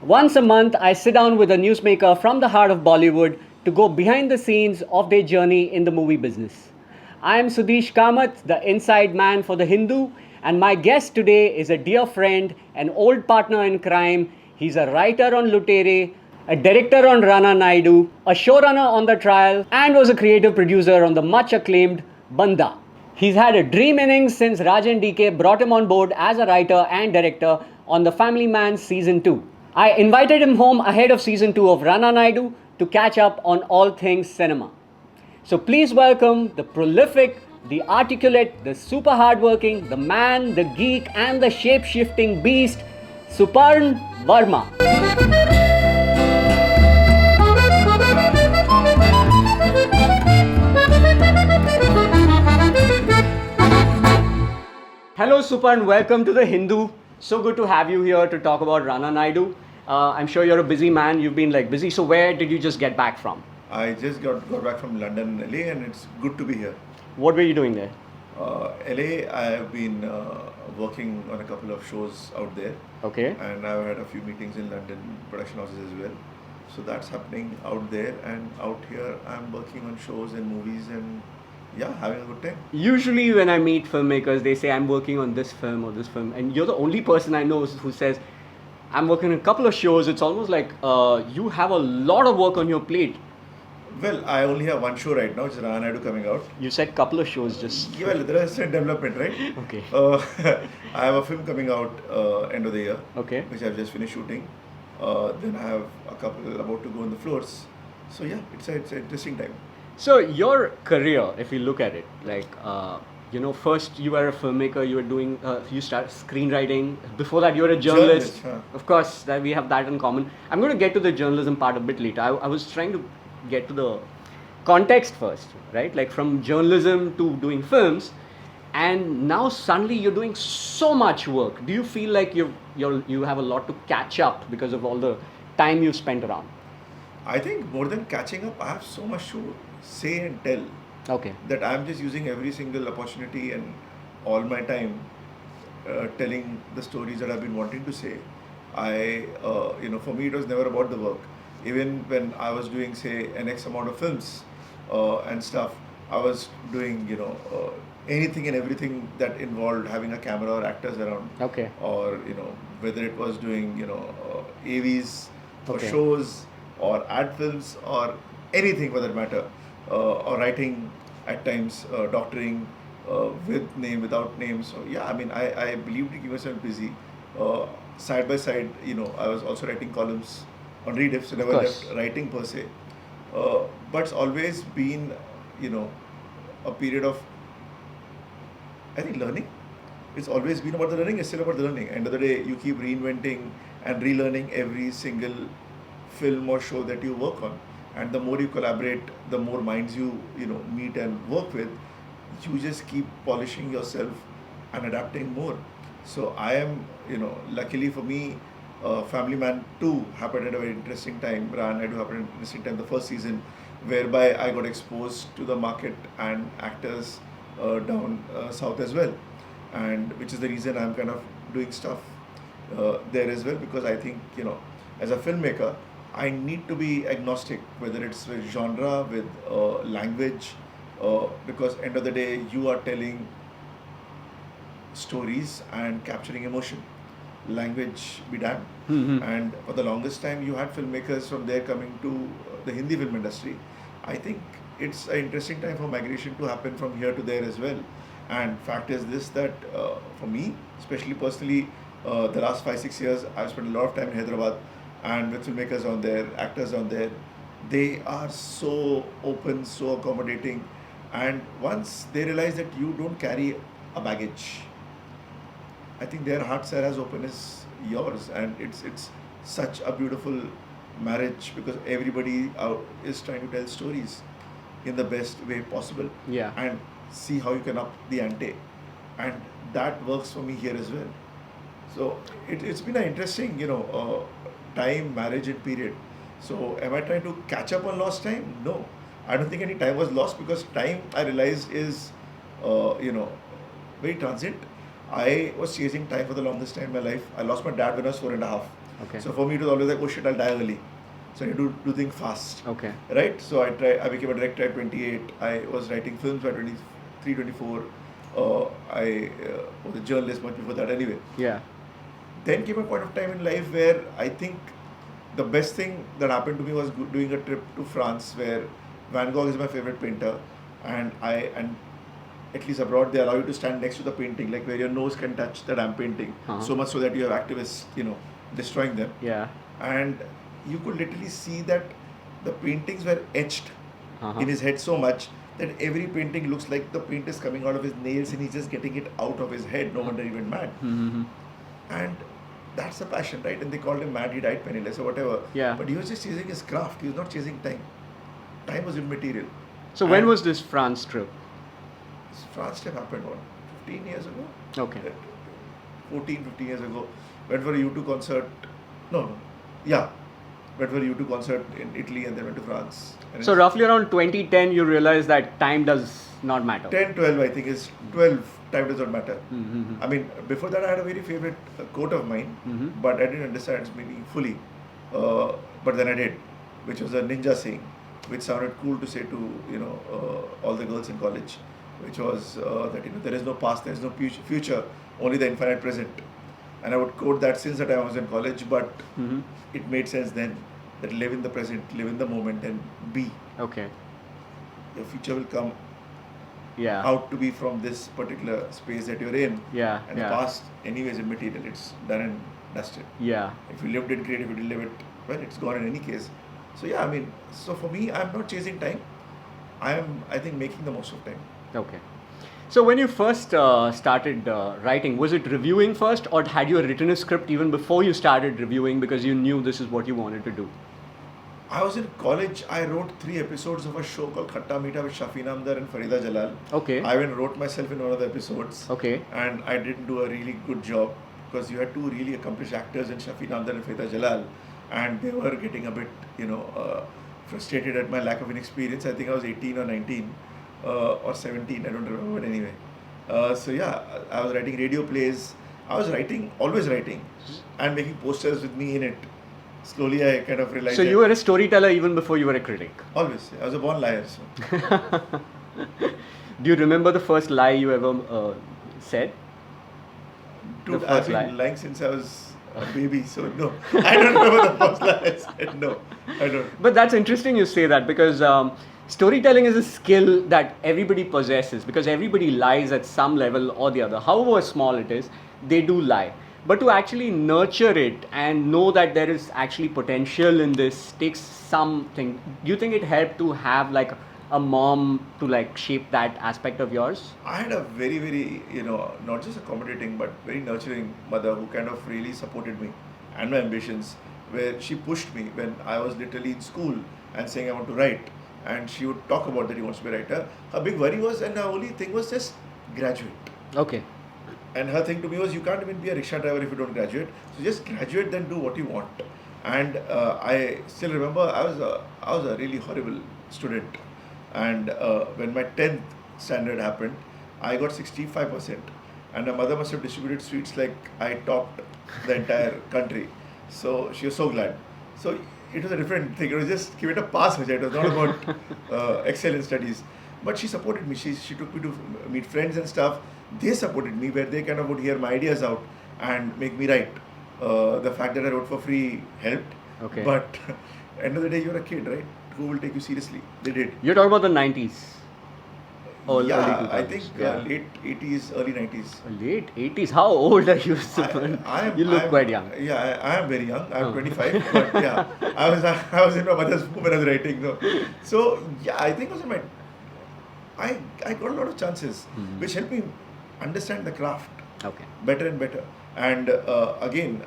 Once a month, I sit down with a newsmaker from the heart of Bollywood to go behind the scenes of their journey in the movie business. I am Sudhish Kamath, the inside man for The Hindu, and my guest today is a dear friend, an old partner in crime. He's a writer on Lutere, a director on Rana Naidu, a showrunner on The Trial, and was a creative producer on the much acclaimed Banda. He's had a dream innings since Rajan DK brought him on board as a writer and director on The Family Man Season 2. I invited him home ahead of Season 2 of Rana Naidu to catch up on all things cinema. So please welcome the prolific, the articulate, the super hardworking, the man, the geek, and the shape-shifting beast, Suparn Verma. Hello, Suparn. Welcome to The Hindu. So good to have you here to talk about Rana Naidu. I'm sure you're a busy man. You've been busy. So where did you just get back from? I just got back from London and LA, and it's good to be here. What were you doing there? LA, I have been working on a couple of shows out there. Okay. And I've had a few meetings in London production houses as well. So that's happening out there, and out here I'm working on shows and movies and having a good time. Usually when I meet filmmakers, they say I'm working on this film or this film, and you're the only person I know who says I'm working on a couple of shows. It's almost like you have a lot of work on your plate. Well, I only have one show right now, which is Rana Naidu coming out. You said couple of shows just... Yeah, well, there is in development, right? Okay. I have a film coming out end of the year, Okay. which I've just finished shooting. Then I have a couple about to go on the floors. So yeah, it's an interesting time. So your career, if you look at it, first you were a filmmaker, you were doing, you started screenwriting. Before that, you were a journalist. Huh. Of course, that we have that in common. I'm going to get to the journalism part a bit later. I was trying to get to the context first, right? Like from journalism to doing films, and now suddenly you're doing so much work. Do you feel like you have a lot to catch up because of all the time you've spent around? I think more than catching up, I have so much to say and tell. Okay. That I'm just using every single opportunity and all my time telling the stories that I've been wanting to say. For me, it was never about the work. Even when I was doing, say, an X amount of films and stuff, I was doing, anything and everything that involved having a camera or actors around. Okay. Or, whether it was doing, AVs or Okay. shows or ad films or anything for that matter. Or writing at times, doctoring with name, without name. So yeah, I mean, I believe to keep myself busy. Side by side, I was also writing columns on Rediff, so never left writing per se. But it's always been, a period of, I think, learning. It's always been about the learning. It's still about the learning. End of the day, you keep reinventing and relearning every single film or show that you work on. And the more you collaborate, the more minds you meet and work with, you just keep polishing yourself and adapting more. So I am, luckily for me, Family Man 2 happened at a very interesting time. Rana Naidu happened at an interesting time, the first season, whereby I got exposed to the market and actors down south as well. And which is the reason I'm kind of doing stuff there as well, because I think, as a filmmaker, I need to be agnostic, whether it's with genre, with language, because end of the day, you are telling stories and capturing emotion. Language be damned. Mm-hmm. And for the longest time, you had filmmakers from there coming to the Hindi film industry. I think it's an interesting time for migration to happen from here to there as well. And fact is this, that for me, especially personally, the last 5-6 years, I've spent a lot of time in Hyderabad, and with filmmakers on there, actors on there. They are so open, so accommodating, and once they realize that you don't carry a baggage, I think their hearts are as open as yours, and it's such a beautiful marriage, because everybody out is trying to tell stories in the best way possible. Yeah. And see how you can up the ante, and that works for me here as well. So it's been an interesting, time, marriage and period. So am I trying to catch up on lost time? No, I don't think any time was lost, because time, I realized, is, very transient. I was chasing time for the longest time in my life. I lost my dad when I was 4 and a half. Okay. So for me, it was always like, oh shit, I'll die early. So I had to do things fast. Okay. Right? So I became a director at 28. I was writing films by 23, 24. I was a journalist much before that anyway. Yeah. Then came a point of time in life where I think the best thing that happened to me was doing a trip to France, where Van Gogh is my favorite painter, and at least abroad they allow you to stand next to the painting, like where your nose can touch that I'm painting, so much so that you have activists, destroying them. Yeah. And you could literally see that the paintings were etched in his head so much that every painting looks like the paint is coming out of his nails and he's just getting it out of his head. No wonder he went mad. And that's the passion, right? And they called him mad, he died penniless or whatever. Yeah. But he was just chasing his craft, he was not chasing time. Time was immaterial. So when was this France trip? This France trip happened, 15 years ago? Okay. 15 years ago. Went for a U2 concert. No. Yeah. Went for a U2 concert in Italy and then went to France. And So roughly around 2010, you realized that time does not matter. 10, 12, I think is 12. Time does not matter. I mean, before that, I had a very favorite quote of mine, but I didn't understand its meaning fully. But then I did, which was a ninja saying, which sounded cool to say to all the girls in college, which was that there is no past, there is no future, only the infinite present. And I would quote that since the time I was in college, but it made sense then that live in the present, live in the moment, and be. Okay. Your future will come Yeah. out to be from this particular space that you're in. Yeah. And Yeah. the past, anyways, immaterial. It's done and dusted. Yeah. If you lived it, great. If you didn't live it, well, it's gone in any case. So yeah, I mean, so for me, I'm not chasing time. I think, making the most of time. Okay. So when you first started writing, was it reviewing first, or had you written a script even before you started reviewing because you knew this is what you wanted to do? I was in college. I wrote 3 episodes of a show called Khatta Meetha with Shafin Amdar and Farida Jalal. Okay. I even wrote myself in one of the episodes. Okay. And I didn't do a really good job because you had 2 really accomplished actors in Shafin Amdar and Farida Jalal, and they were getting a bit, frustrated at my lack of inexperience. I think I was 18 or 19 or 17. I don't remember, but anyway. So yeah, I was writing radio plays. I was always writing, and making posters with me in it. Slowly, I kind of realized. So you were a storyteller even before you were a critic. Always. I was a born liar. So. Do you remember the first lie you ever said? Dude, The I've first been lie. lying since I was a baby, so no. I don't remember the first lie I said. No, I don't. But that's interesting you say that, because storytelling is a skill that everybody possesses, because everybody lies at some level or the other. However small it is, they do lie. But to actually nurture it and know that there is actually potential in this takes something. Do you think it helped to have like a mom to like shape that aspect of yours? I had a very, very, not just accommodating, but very nurturing mother who kind of really supported me and my ambitions, where she pushed me when I was literally in school and saying I want to write. And she would talk about that he wants to be a writer. Her big worry was, and her only thing was just graduate. Okay. And her thing to me was, you can't even be a rickshaw driver if you don't graduate. So just graduate, then do what you want. And I still remember I was a really horrible student. And when my 10th standard happened, I got 65%. And my mother must have distributed sweets like I topped the entire country. So she was so glad. So it was a different thing. It was just give it a pass, Vijay. It was not about excel in studies. But she supported me. She took me to meet friends and stuff. They supported me, where they kind of would hear my ideas out and make me write. The fact that I wrote for free helped. Okay. But end of the day, you're a kid, right? Who will take you seriously? They did. You're talking about the 90s. Or Yeah, early 2000s. I think late 80s, early 90s. Late 80s. How old are you, Suparn? You look quite young. Yeah, I am very young. I'm Oh. 25. But yeah, I was in my mother's womb when I was writing. No. So yeah, I think it was in my. I got a lot of chances, which helped me understand the craft Okay. better and better. And again,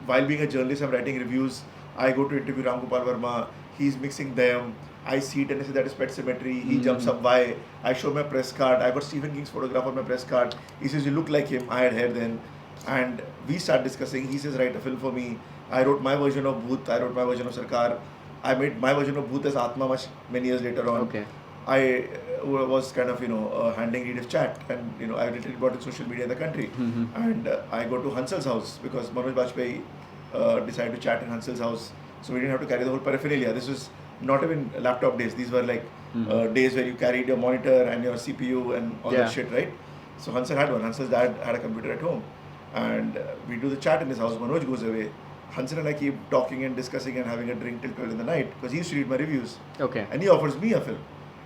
while being a journalist, I'm writing reviews. I go to interview Ramgopal Verma. He's mixing them. I see it and I say that is Pet Cemetery. He jumps up why. I show my press card. I got Stephen King's photograph on my press card. He says, you look like him. I had hair then. And we start discussing. He says, write a film for me. I wrote my version of Bhoot. I wrote my version of Sarkar. I made my version of Bhoot as Atma many years later on. Okay. was kind of handling native chat, and I literally brought in social media in the country, and I go to Hansal's house because Manoj Bajpayee decided to chat in Hansal's house, so we didn't have to carry the whole paraphernalia. This was not even laptop days. These were like days where you carried your monitor and your CPU and all Yeah. that shit, right? So Hansal had one. Hansal's dad had a computer at home, and we do the chat in his house. Manoj goes away. Hansal and I keep talking and discussing and having a drink till 12 in the night because he used to read my reviews. Okay. And he offers me a film,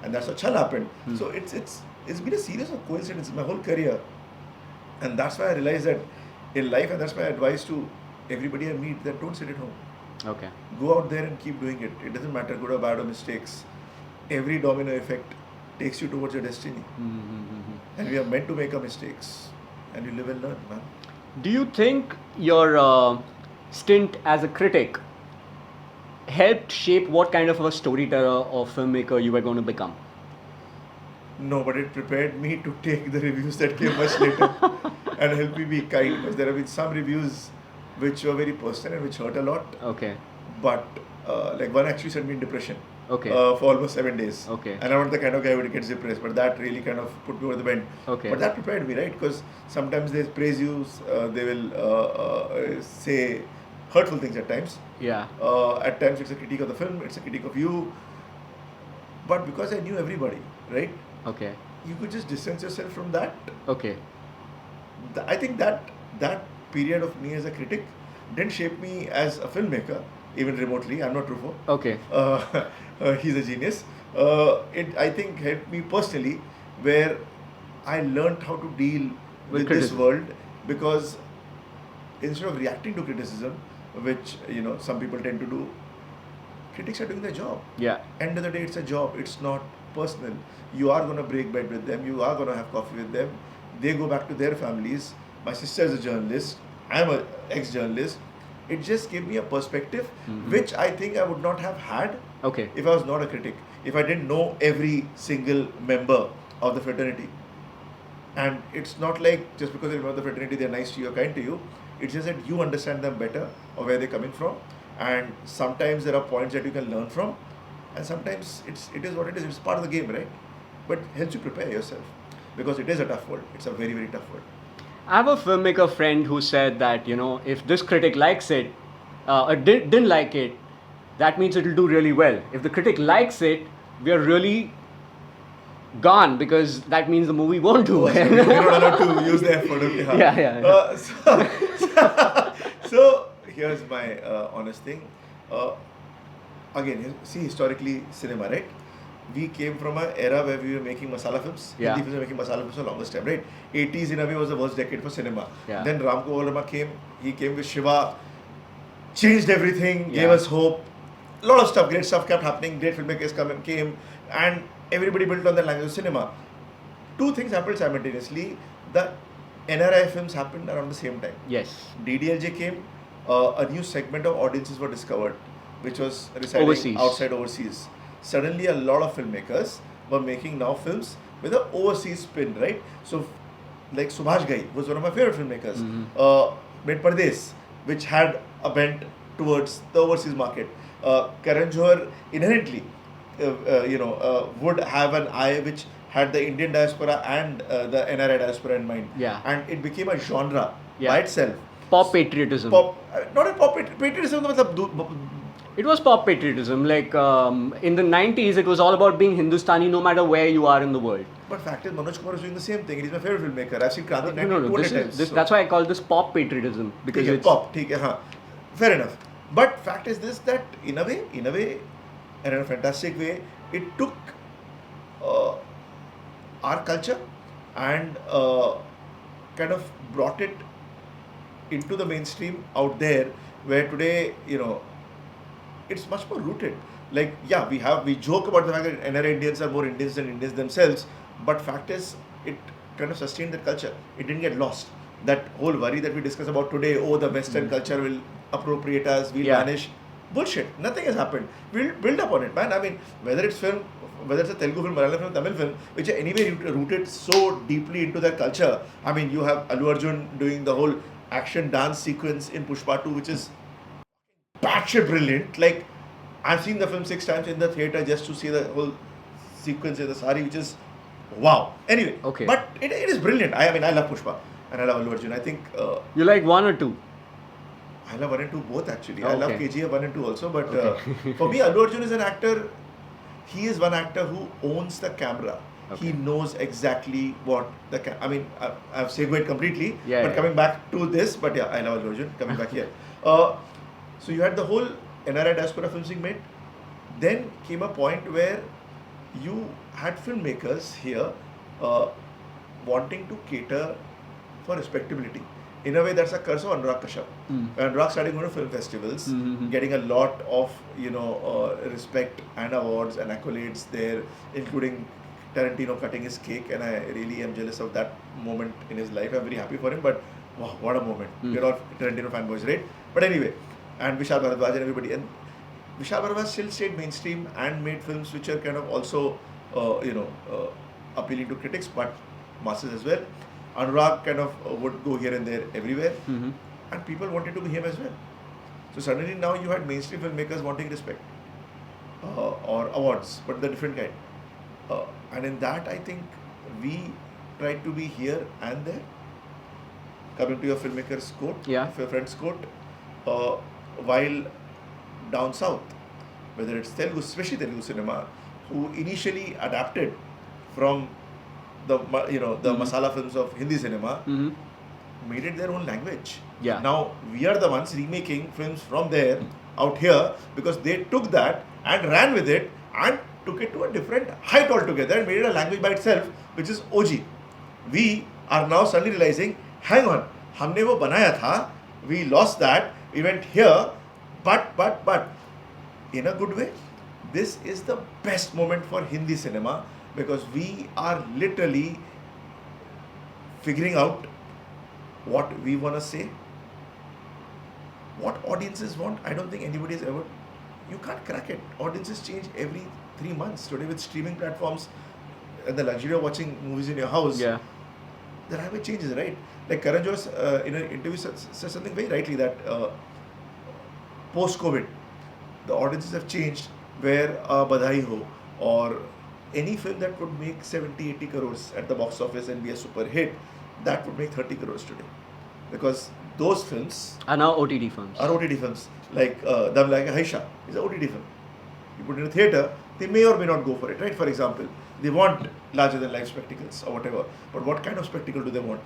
and that's how Chal happened. So it's been a series of coincidences my whole career, and that's why I realized that in life, and that's my advice to everybody I meet, that don't sit at home. Okay. Go out there and keep doing it. It doesn't matter good or bad or mistakes. Every domino effect takes you towards your destiny, and we are meant to make our mistakes, and you live and learn, man. Do you think your stint as a critic helped shape what kind of a storyteller or filmmaker you were going to become? No, but it prepared me to take the reviews that came much later and help me be kind, because there have been some reviews which were very personal and which hurt a lot. Okay. But like one actually sent me in depression. Okay. For almost 7 days. Okay. And I'm not the kind of guy who gets depressed, but that really kind of put me over the bend. Okay. But that prepared me, right? Because sometimes they praise you, they will say hurtful things at times. Yeah. At times it's a critique of the film, it's a critique of you. But because I knew everybody, right? Okay. You could just distance yourself from that. Okay. I think that period of me as a critic didn't shape me as a filmmaker, even remotely. I'm not Truffaut. Okay. He's a genius. It, I think, helped me personally, where I learned how to deal with this criticism. world, because instead of reacting to criticism, which some people tend to do, critics are doing their job. Yeah. End of the day, it's a job. It's not personal. You are going to break bread with them. You are going to have coffee with them. They go back to their families. My sister is a journalist. I'm an ex-journalist. It just gave me a perspective, which I think I would not have had Okay. if I was not a critic. If I didn't know every single member of the fraternity. And it's not like just because you're a member of the fraternity, they're nice to you or kind to you. It's just that you understand them better, or where they're coming from. And sometimes there are points that you can learn from. And sometimes it is what it is. It's part of the game, right? But helps you prepare yourself. Because it is a tough world. It's a very, very tough world. I have a filmmaker friend who said that, if this critic likes it, or didn't like it, that means it'll do really well. If the critic likes it, we are really gone, because that means the movie won't do well. You're not allowed to use the F word. Okay, huh? Yeah. So here's my honest thing. Again, see, historically, cinema, right? We came from an era where we were making masala films. Yeah. Hindi films were making masala films for the longest time, right? 80s in a way was the worst decade for cinema. Yeah. Then Ram Gopal Verma came. He came with Shiva, changed everything, gave Yeah. us hope. A lot of stuff, great stuff kept happening. Great filmmakers came, and everybody built on the language of cinema. Two things happened simultaneously. The NRI films happened around the same time. Yes. DDLJ came, a new segment of audiences were discovered, which was residing Overseas. outside overseas. Suddenly, a lot of filmmakers were making now films with an overseas spin, right? So, like Subhash Ghai was one of my favorite filmmakers. Made Pardes, which had a bent towards the overseas market. Karan Johar inherently, would have an eye which had the Indian diaspora and the NRI diaspora in mind. Yeah. And it became a genre Yeah. by itself. Pop patriotism. Not a pop patriotism, मतलब It was pop patriotism. Like in the 90s, it was all about being Hindustani no matter where you are in the world. But fact is, Manoj Kumar is doing the same thing. He's my favorite filmmaker. I've seen Kranti No. 200 times. So- That's why I call this pop patriotism, because ठीक है, it's pop, ठीक है, हाँ. Fair enough. But fact is this, that in a way, and in a fantastic way, it took our culture and kind of brought it into the mainstream out there, where today, it's much more rooted. Like, yeah, we joke about the fact that NRI Indians are more Indians than Indians themselves, but fact is, it kind of sustained that culture. It didn't get lost. That whole worry that we discuss about today, oh, the Western culture will appropriate us, we'll Yeah. vanish. Bullshit. Nothing has happened. We'll build up on it, man. I mean, whether it's film, whether it's a Telugu film, Malayalam film, Tamil film, which are anyway rooted so deeply into their culture. I mean, you have Allu Arjun doing the whole action dance sequence in Pushpa 2, which is batshit brilliant. Like, I've seen the film 6 times in the theatre just to see the whole sequence in the sari, which is wow. Anyway, Okay. but it is brilliant. I mean, I love Pushpa and I love Allu Arjun. I think You like one or two? I love 1 and 2 both actually. I Okay. love KGF 1 and 2 also. But Okay. for me, Allu Arjun is an actor. He is one actor who owns the camera. Okay. He knows exactly what the I mean, I've segued completely. Yeah, but yeah. coming back to this, but yeah, I love Allu Arjun. Coming back here. So you had the whole NRI diaspora films being made. Then came a point where you had filmmakers here wanting to cater for respectability. In a way, that's a curse of Anurag Kashyap. When Anurag started going to film festivals, getting a lot of respect and awards and accolades there, including Tarantino cutting his cake, and I really am jealous of that moment in his life. I'm very happy for him, but wow, what a moment! We're all Tarantino fanboys, right? But anyway, and Vishal Bharadwaj and everybody, and Vishal Bharadwaj still stayed mainstream and made films which are kind of also, appealing to critics, but masses as well. Anurag kind of would go here and there everywhere, and people wanted to be him as well. So suddenly now you had mainstream filmmakers wanting respect or awards, but the different kind. And in that, I think we tried to be here and there. Coming to your filmmaker's quote, Yeah. your friend's quote, while down south, whether it's Telugu, especially Telugu cinema, who initially adapted from the masala films of Hindi cinema, made it their own language. Yeah. Now we are the ones remaking films from there out here because they took that and ran with it and took it to a different height altogether and made it a language by itself, which is OG. We are now suddenly realizing, hang on, हमने वो बनाया था, we lost that, we went here, but in a good way. This is the best moment for Hindi cinema because we are literally figuring out what we want to say, what audiences want. I don't think anybody has ever. You can't crack it. Audiences change every 3 months. Today with streaming platforms and the luxury of watching movies in your house, Yeah. the language changes, right? Like Karan Johar in an interview said something very rightly that post-COVID, the audiences have changed where Badhai Ho or any film that would make 70-80 crores at the box office and be a super hit, that would make 30 crores today. Because those films Are now OTT films. are OTT films. Like Dam Like a Haisha is an OTT film. You put it in a theatre, they may or may not go for it, right? For example, they want larger than life spectacles or whatever. But what kind of spectacle do they want?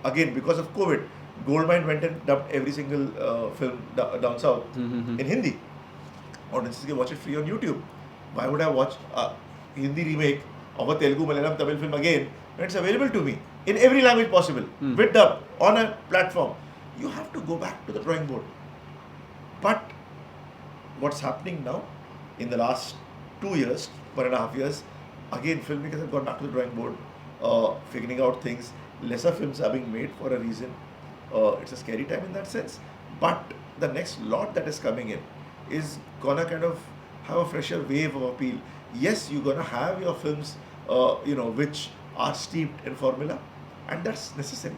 Again, because of COVID, Goldmine went and dubbed every single film down south in Hindi. Audiences can watch it free on YouTube. Why would I watch a Hindi remake of a Telugu, Malayalam, Tamil film again when it's available to me in every language possible with dub on a platform? You have to go back to the drawing board. But what's happening now in the last 2 years, 1.5 years, again filmmakers have gone back to the drawing board, figuring out things. Lesser films are being made for a reason. It's a scary time in that sense. But the next lot that is coming in is gonna kind of have a fresher wave of appeal. Yes, you're gonna have your films, which are steeped in formula, and that's necessary.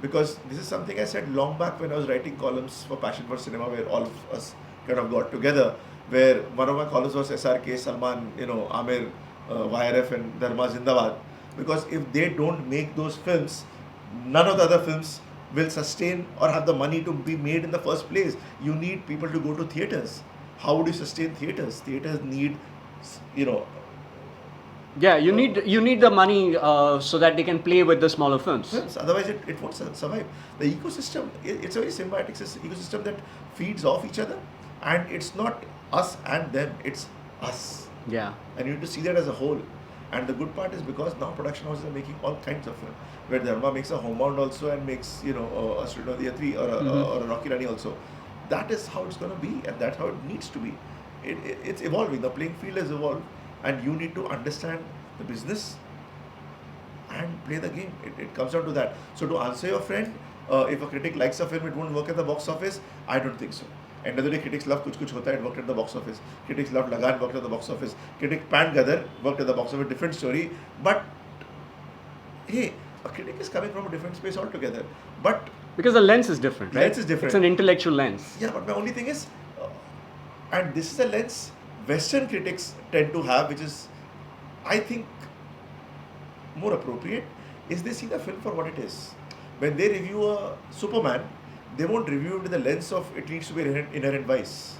Because this is something I said long back when I was writing columns for Passion for Cinema, where all of us kind of got together. Where one of my columns was SRK, Salman, Amir, YRF, and Dharma Zindabad. Because if they don't make those films, none of the other films will sustain or have the money to be made in the first place. You need people to go to theatres. How would you sustain theatres? Theatres need, Yeah, you need the money so that they can play with the smaller films. films. Otherwise, it won't survive. The ecosystem, it's a very symbiotic ecosystem that feeds off each other, and it's not us and them. It's us, Yeah. and you need to see that as a whole. And the good part is because now production houses are making all kinds of film. Where Dharma makes a Homebound also and makes a Student of the Year 3 or a Rocky Rani also. That is how it's going to be, and that's how it needs to be. It's evolving. The playing field has evolved, and you need to understand the business and play the game. It comes down to that. So to answer your friend, if a critic likes a film, it won't work at the box office. I don't think so. End of the day, critics love Kuch Kuch Hota, it worked at the box office. Critics loved Lagan, worked at the box office. Critic Pant Gadar worked at the box office, different story. But hey, a critic is coming from a different space altogether. But Because the lens is different, right? Lens is different. It's an intellectual lens. yeah, but my only thing is, and this is a lens Western critics tend to have, which is I think more appropriate is they see the film for what it is. When they review a Superman, they won't review it with the lens of it needs to be inherent vice.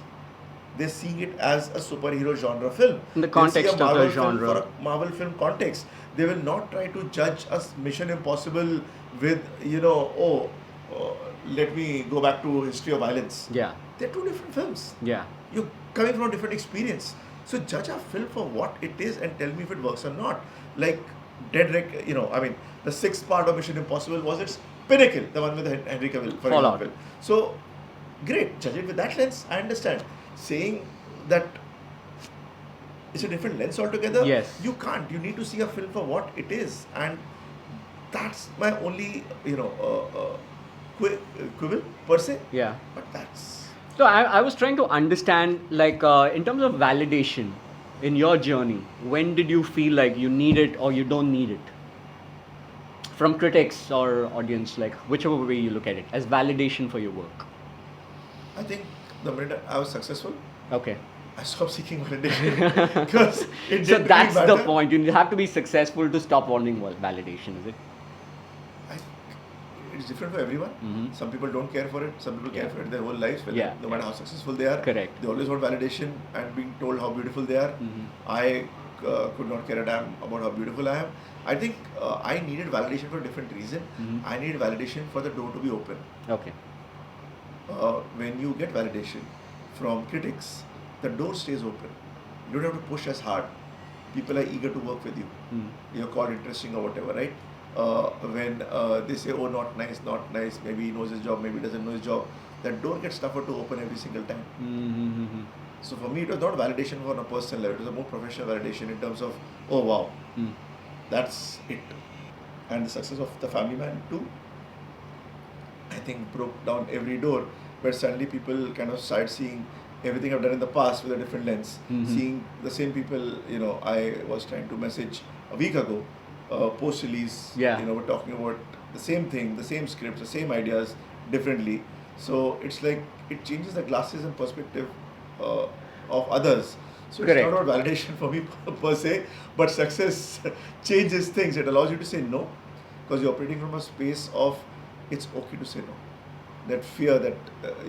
They're seeing it as a superhero genre film. In the They'll see context a of the Marvel film genre. for a Marvel film context. They will not try to judge us Mission Impossible with, let me go back to history of violence. Yeah. They're two different films. Yeah. You're coming from a different experience. So judge a film for what it is and tell me if it works or not. Like the sixth part of Mission Impossible was its pinnacle, the one with Henry Cavill, for Fallout. example. So, great, judge it with that lens, I understand. Saying that it's a different lens altogether, Yes. you can't. You need to see a film for what it is. And that's my only, quibble per se. Yeah. But that's... So I was trying to understand, like, in terms of validation in your journey, when did you feel like you need it or you don't need it? From critics or audience, like, whichever way you look at it, as validation for your work. I think the minute I was successful, Okay. I stopped seeking validation because it didn't So really that's the matter. point. You have to be successful to stop wanting validation, is it? It's different for everyone. Mhm. Some people don't care for it. Some people care Yeah. for it their whole lives. Yeah, No matter yeah. how successful they are, Correct. they always want validation and being told how beautiful they are. Mhm. I could not care a damn about how beautiful I am. I think I needed validation for a different reason. Mhm. I needed validation for the door to be open. Okay. When you get validation from critics, the door stays open. You don't have to push as hard. People are eager to work with you. Mm. You're called interesting or whatever, right? When they say, oh, not nice, maybe he knows his job, maybe he doesn't know his job, that door gets tougher to open every single time. Mm-hmm. So for me, it was not validation on a personal level, it was a more professional validation in terms of, oh wow, Mm. that's it. And the success of The Family Man too, I think broke down every door, where suddenly people kind of started seeing everything I've done in the past with a different lens. Mhm. Seeing the same people, I was trying to message a week ago, post-release, Yeah. we're talking about the same thing, the same scripts, the same ideas, differently. So it's like, it changes the glasses and perspective of others. So it's Correct. not about validation for me per se, but success changes things. It allows you to say no, because you're operating from a space of it's okay to say no. That fear that,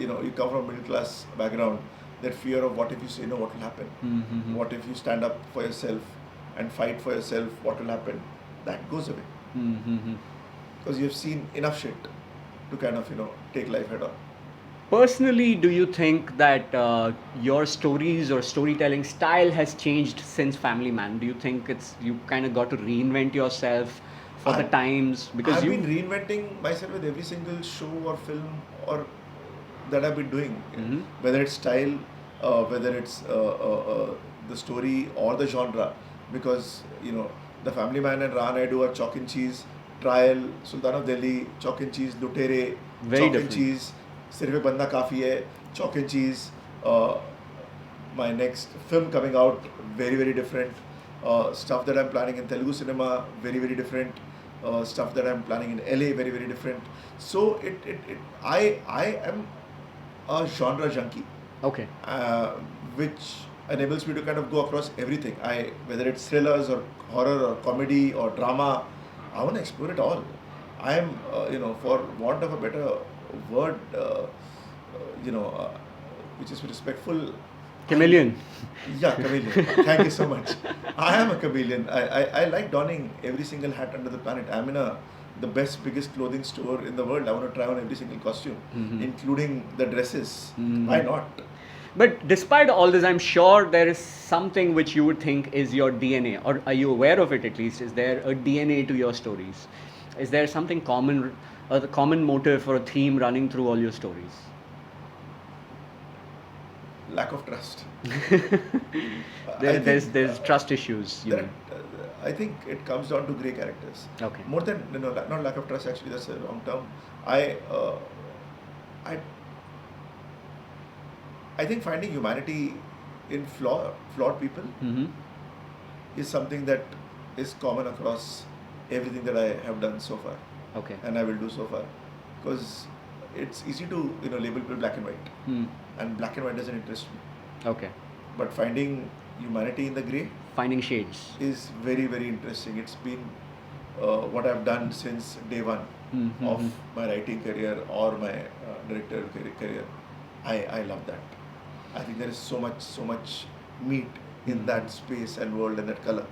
you come from a middle class background, that fear of what if you say no, what will happen? Mhm. What if you stand up for yourself and fight for yourself, what will happen? That goes away. Mm-hmm. Because you've seen enough shit to kind of, take life head on. Personally, do you think that your stories or storytelling style has changed since Family Man? Do you think you kind of got to reinvent yourself for the I- times? Because I've you been reinventing myself with every single show or film or that I've been doing, Mhm. whether it's style, whether it's the story or the genre, because The Family Man and Rana Naidu are chalk and cheese, Trial, Sultan of Delhi, chalk and cheese, Lutere, Very chalk different. and cheese, Sirf Ek Banda Kafi Hai, chalk and cheese. My next film coming out, very very different. Stuff that I'm planning in Telugu cinema, very very different. Stuff that I'm planning in LA, very very different. So I am a genre junkie, okay. which enables me to kind of go across everything. Whether it's thrillers or horror or comedy or drama, I want to explore it all. I am, for want of a better word, which is respectful. Chameleon. Yeah, chameleon. Thank you so much. I am a chameleon. I like donning every single hat under the planet. I'm in the best, biggest clothing store in the world. I want to try on every single costume, Mhm. including the dresses. Mhm. Why not? But despite all this, I'm sure there is something which you would think is your DNA, or are you aware of it at least? Is there a DNA to your stories? Is there something common, a common motive or a theme running through all your stories? Lack of trust. There's trust issues, you That, mean. I think it comes down to grey characters. Okay. More than not lack of trust. Actually, that's a wrong term. I think finding humanity in flawed people Mm-hmm. is something that is common across everything that I have done so far, Okay. and I will do so far, because it's easy to label people black and white, Hmm. and black and white doesn't interest me. Okay. But finding humanity in the grey, finding shades. is very, very interesting. It's been what I've done since day one of my writing career or my directorial career. I love that. I think there is so much meat in that space and world and that color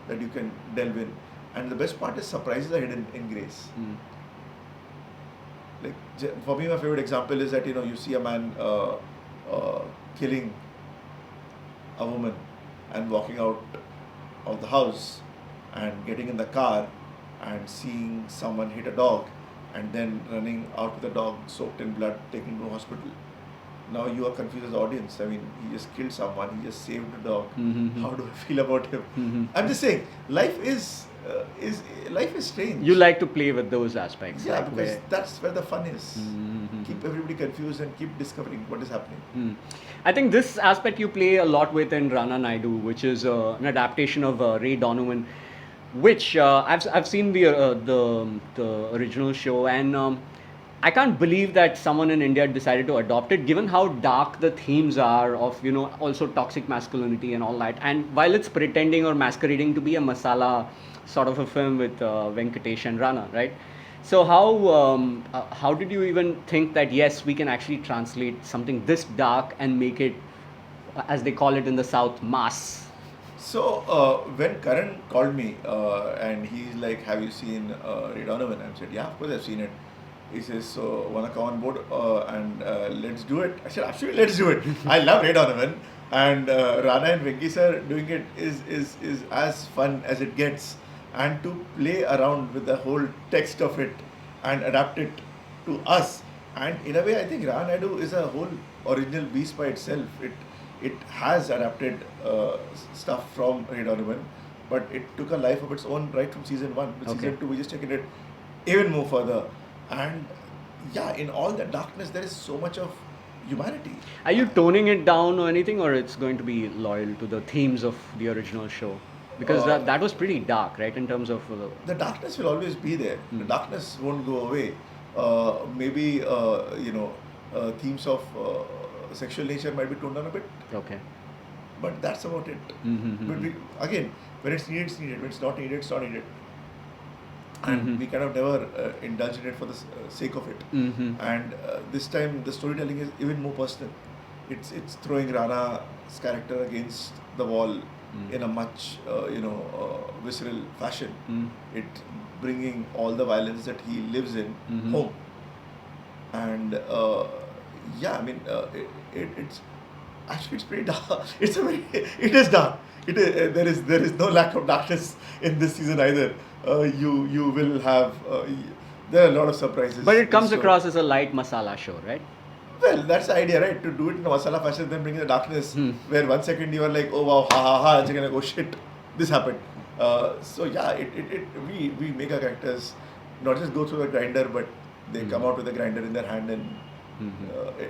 that you can delve in. And the best part is surprises are hidden in grace. Like for me, my favorite example is that you see a man killing a woman and walking out of the house and getting in the car and seeing someone hit a dog and then running out with the dog soaked in blood, taken to a hospital. Now you are confused as the audience. I mean, he just killed someone, he just saved a dog. How do I feel about him? I'm just saying, life is strange. You like to play with those aspects. Yeah, like because that's where the fun is. Keep everybody confused and keep discovering what is happening. I think this aspect you play a lot with in Rana Naidu, which is an adaptation of Ray Donovan, which I've seen the original show, and I can't believe that someone in India decided to adopt it, given how dark the themes are of also toxic masculinity and all that. And while it's pretending or masquerading to be a masala sort of a film with Venkatesh and Rana, right? So how did you even think that yes, we can actually translate something this dark and make it, as they call it in the South, mass? So when Karan called me and he's like, "Have you seen Ray Donovan?" I said, "Yeah, of course I've seen it." He says, "So wanna come on board and let's do it?" I said, "Absolutely, let's do it." I love Ray Donovan, and Rana and Venki sir doing it is as fun as it gets. And to play around with the whole text of it and adapt it to us, and in a way, I think Rana Naidu is a whole original beast by itself. It has adapted stuff from Ray Donovan, but it took a life of its own right from season 1. With Okay. season 2, we just taken it even more further. And yeah, in all that darkness, there is so much of humanity. Are you toning it down or anything, or it's going to be loyal to the themes of the original show? Because that was pretty dark, right, in terms of... The darkness will always be there. The darkness won't go away. Maybe, themes of sexual nature might be toned down a bit, Okay. but that's about it. But again, when it's needed, it's needed. When it's not needed, it's not needed. And we kind of never indulge in it for the sake of it. And this time, the storytelling is even more personal. It's throwing Rana's character against the wall in a much visceral fashion. It bringing all the violence that he lives in home. And it's actually it's pretty dark. It is dark. There is no lack of darkness in this season either. You will have there are a lot of surprises. But it comes So- across as a light masala show, right? Well, that's the idea, right? To do it in a masala fashion, then bring in the darkness, where 1 second you are like, oh wow, ha ha ha, and second like, oh shit, this happened. So yeah, we make our characters not just go through the grinder, but they come out with the grinder in their hand, and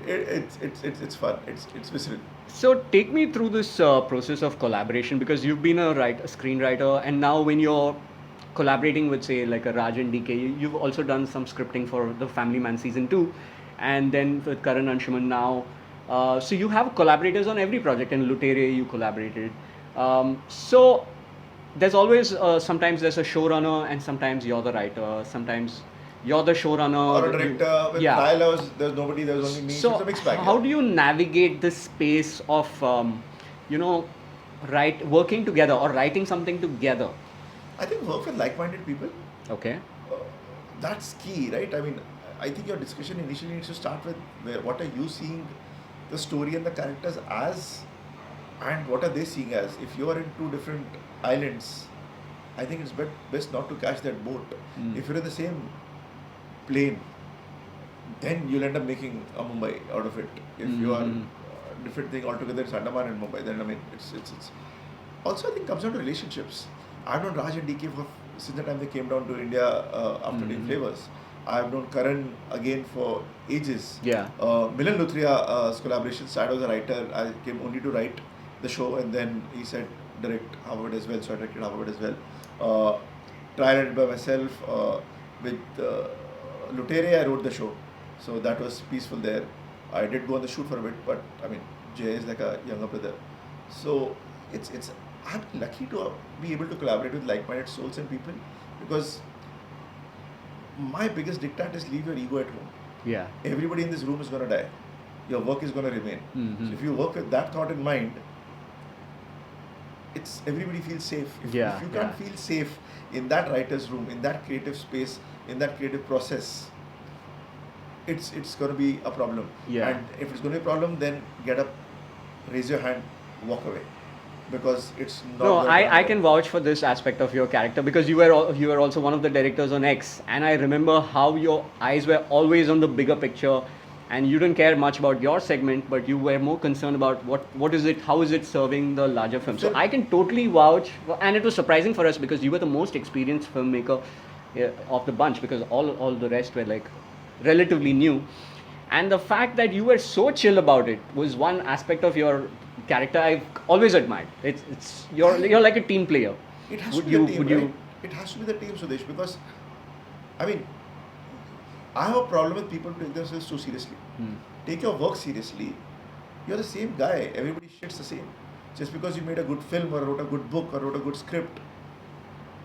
it's fun. It's visceral. So take me through this process of collaboration, because you've been a screenwriter, and now when you're collaborating with, say, like a Raj and DK, you've also done some scripting for the Family Man season 2, and then with Karan Anshuman now. So you have collaborators on every project, and Lutere you collaborated. So there's always sometimes there's a showrunner, and sometimes you're the writer, sometimes you're the showrunner Or a director. With trial, there's nobody. There's only me. So it's a mixed bag. how do you navigate this space of working together or writing something together? I think work with like-minded people. Okay. That's key, right? I mean, I think your discussion initially needs to start with what are you seeing the story and the characters as, and what are they seeing as. If you are in two different islands, I think it's best not to catch that boat. If you're in the same plane, then you'll end up making a Mumbai out of it. If you are different thing altogether, it's Andaman and Mumbai, then I mean, it's also, I think, comes down to relationships. I've known Raj and DK since the time they came down to India after doing Flavors. I've known Karan again for ages. Yeah. Milan Luthria's collaboration started as a writer. I came only to write the show, and then he said direct half of it as well, so I directed half of it as well. Tried it by myself. With Lutere, I wrote the show, so that was peaceful there. I did go on the shoot for a bit, but I mean, Jay is like a younger brother, so it's I'm lucky to be able to collaborate with like-minded souls and people, because my biggest diktat is leave your ego at home. Yeah. Everybody in this room is going to die. Your work is going to remain. So if you work with that thought in mind, it's everybody feels safe. If you can't feel safe in that writer's room, in that creative space, in that creative process, it's going to be a problem. Yeah. And if it's going to be a problem, then get up, raise your hand, walk away, because it's not. No, going to I happen. can vouch for this aspect of your character, because you were also one of the directors on X, and I remember how your eyes were always on the bigger picture, and you didn't care much about your segment, but you were more concerned about what is it, how is it serving the larger film. So Sure. I can totally vouch, and it was surprising for us because you were the most experienced filmmaker of the bunch, because all the rest were like relatively new. And the fact that you were so chill about it was one aspect of your character I've always admired. It's you're like a team player. It has Would to be you- the team, would right? you- It has to be the team, Sudesh, because, I mean, I have a problem with people who take themselves too seriously. Take your work seriously. You're the same guy. Everybody shits the same. Just because you made a good film or wrote a good book or wrote a good script,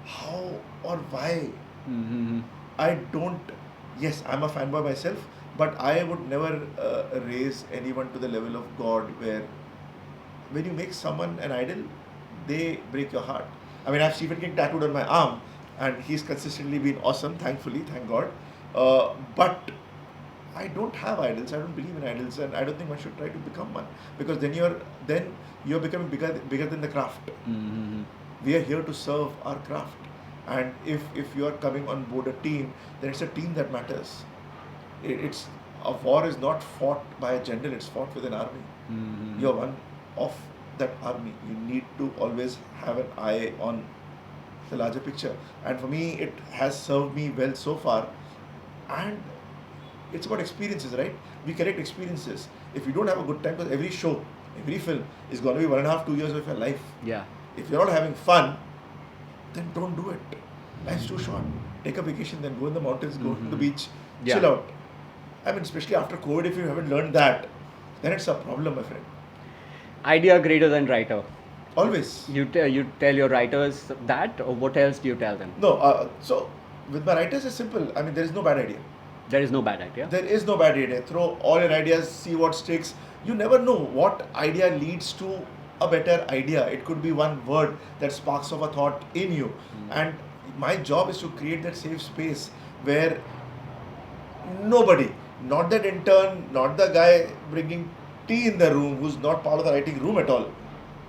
how or why? I don't. Yes, I'm a fanboy myself, but I would never raise anyone to the level of God, where when you make someone an idol, they break your heart. I mean, I have Stephen King tattooed on my arm, and he's consistently been awesome, thankfully, thank God. But I don't have idols. I don't believe in idols, and I don't think one should try to become one, because then you're becoming bigger than the craft. We are here to serve our craft, and if you are coming on board a team, then it's a team that matters. It's a war is not fought by a general; it's fought with an army. You're one of that army. You need to always have an eye on the larger picture, and for me, it has served me well so far. And it's about experiences, right? We collect experiences. If you don't have a good time, because every show, every film is going to be 1.5, 2 years of your life. Yeah. If you're not having fun, then don't do it. Life's too short. Take a vacation, then go in the mountains, go to the beach, Yeah. chill out. I mean, especially after COVID, if you haven't learned that, then it's a problem, my friend. Idea greater than writer. Always. You tell your writers that, or what else do you tell them? No, so with my writers, it's simple. I mean, there is no bad idea. There is no bad idea. There is no bad idea. Throw all your ideas, see what sticks. You never know what idea leads to a better idea. It could be one word that sparks of a thought in you. And my job is to create that safe space where nobody, not that intern, not the guy bringing tea in the room who's not part of the writing room at all,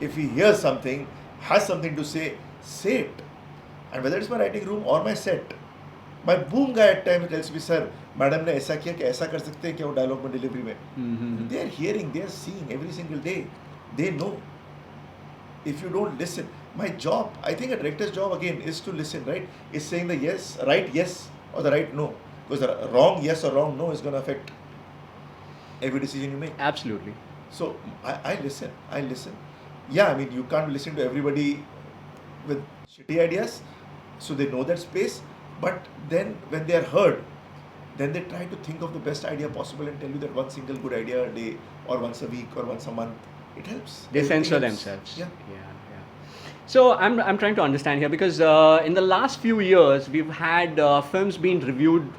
if he hears something, has something to say it. And whether it's my writing room or my set, my boom guy at times tells me, sir, madam ने ऐसा किया कि ऐसा कर सकते हैं क्या वो dialogue में delivery में. They are hearing, they are seeing every single day. They know. If you don't listen, my job, I think a director's job again is to listen, right? Is saying the right yes or the right no. Because the wrong yes or wrong no is going to affect every decision you make. Absolutely. So I listen. Yeah, I mean, you can't listen to everybody with shitty ideas, so they know that space. But then when they are heard, then they try to think of the best idea possible and tell you that one single good idea a day or once a week or once a month, it helps. They Everything censor helps. themselves. Yeah. So I'm trying to understand here, because in the last few years we've had films being reviewed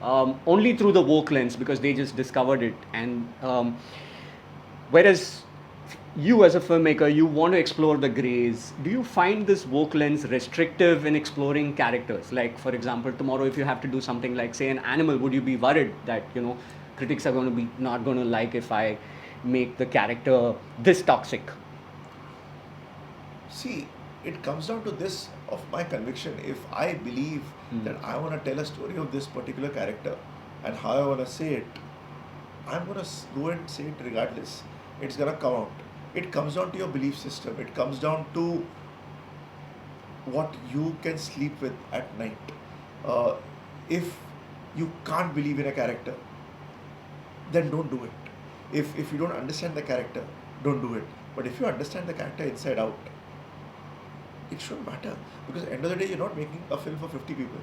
only through the woke lens, because they just discovered it, and whereas you as a filmmaker, you want to explore the grays. Do you find this woke lens restrictive in exploring characters? Like, for example, tomorrow if you have to do something like, say, an animal, would you be worried that, critics are going to be not going to like if I make the character this toxic? See, it comes down to this of my conviction. If I believe that I want to tell a story of this particular character and how I want to say it, I'm going to go and say it regardless. It's going to come out. It comes down to your belief system. It comes down to what you can sleep with at night. If you can't believe in a character, then don't do it. If you don't understand the character, don't do it. But if you understand the character inside out, it shouldn't matter, because at the end of the day, you're not making a film for 50 people.